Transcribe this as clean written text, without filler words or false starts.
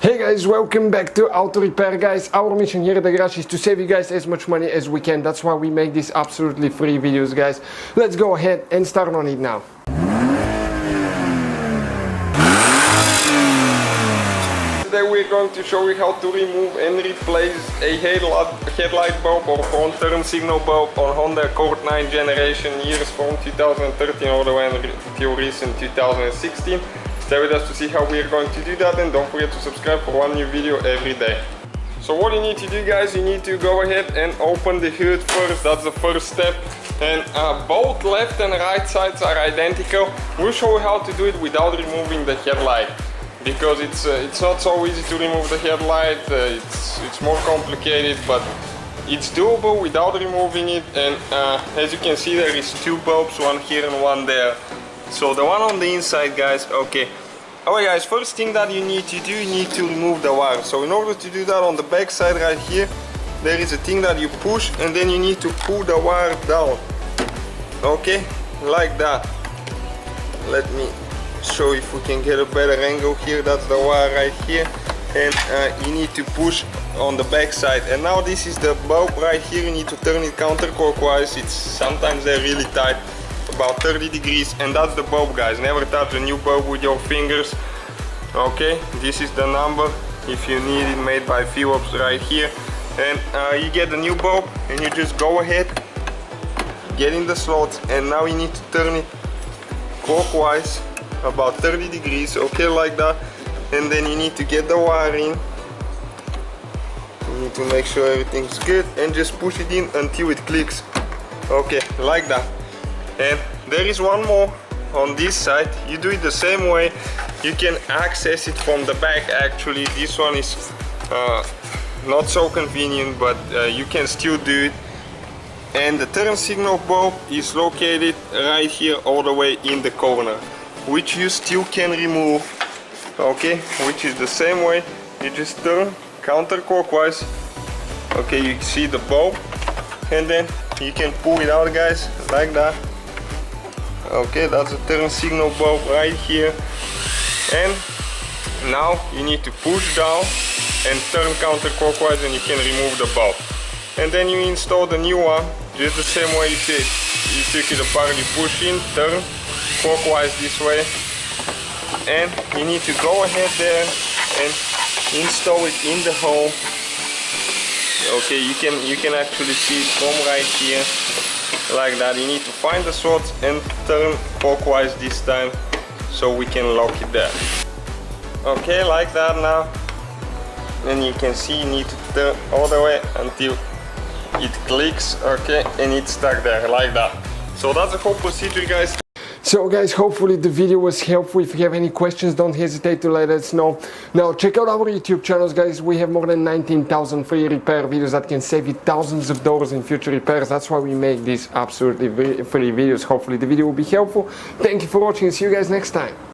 Hey guys, welcome back to Auto Repair, guys. Our mission here at the garage is to save you guys as much money as we can. That's why we make these absolutely free videos, guys. Let's go ahead and start on it now. Today we're going to show you how to remove and replace a headlight bulb or front turn signal bulb on Honda Accord 9 generation years from 2013 all the way until recent 2016. Stay with us to see how we are going to do that, and don't forget to subscribe for one new video every day. So what you need to do, guys, you need to go ahead and open the hood first. That's the first step. And both left and right sides are identical. We'll show you how to do it without removing the headlight, because it's not so easy to remove the headlight. It's more complicated, but it's doable without removing it. And as you can see, there is two bulbs, one here and one there. So the one on the inside, guys, okay. Alright guys, first thing that you need to do, you need to remove the wire. So in order to do that, on the back side right here, there is a thing that you push, and then you need to pull the wire down. Okay, like that. Let me show if we can get a better angle here. That's the wire right here. And you need to push on the back side. And now this is the bulb right here. You need to turn it counterclockwise. Sometimes they're really tight, about 30 degrees, and that's the bulb, guys. Never touch a new bulb with your fingers. Okay, this is the number if you need it, made by Phillips right here. And you get the new bulb, and you just go ahead, get in the slots, and now you need to turn it clockwise about 30 degrees, okay, like that. And then you need to get the wire in. You need to make sure everything's good, and just push it in until it clicks. Okay, like that. And there is one more on this side. You do it the same way. You can access it from the back. Actually, this one is not so convenient, but you can still do it. And the turn signal bulb is located right here, all the way in the corner, which you still can remove. Okay, which is the same way. You just turn counterclockwise. Okay, you see the bulb, and then you can pull it out, guys, like that. Okay, that's a turn signal bulb right here. And now you need to push down and turn counterclockwise, and you can remove the bulb. And then you install the new one just the same way you did. You took it apart, you push in, turn clockwise this way, and you need to go ahead there and install it in the hole. Okay, you can actually see it from right here, like that. You need to find the slots and turn clockwise this time, so we can lock it there. Okay, like that now. And you can see you need to turn all the way until it clicks, okay, and it's stuck there, like that. So that's the whole procedure, guys. So guys, hopefully the video was helpful. If you have any questions, don't hesitate to let us know. Now check out our YouTube channels, guys. We have more than 19,000 free repair videos that can save you thousands of dollars in future repairs. That's why we make these absolutely free videos. Hopefully the video will be helpful. Thank you for watching, and see you guys next time.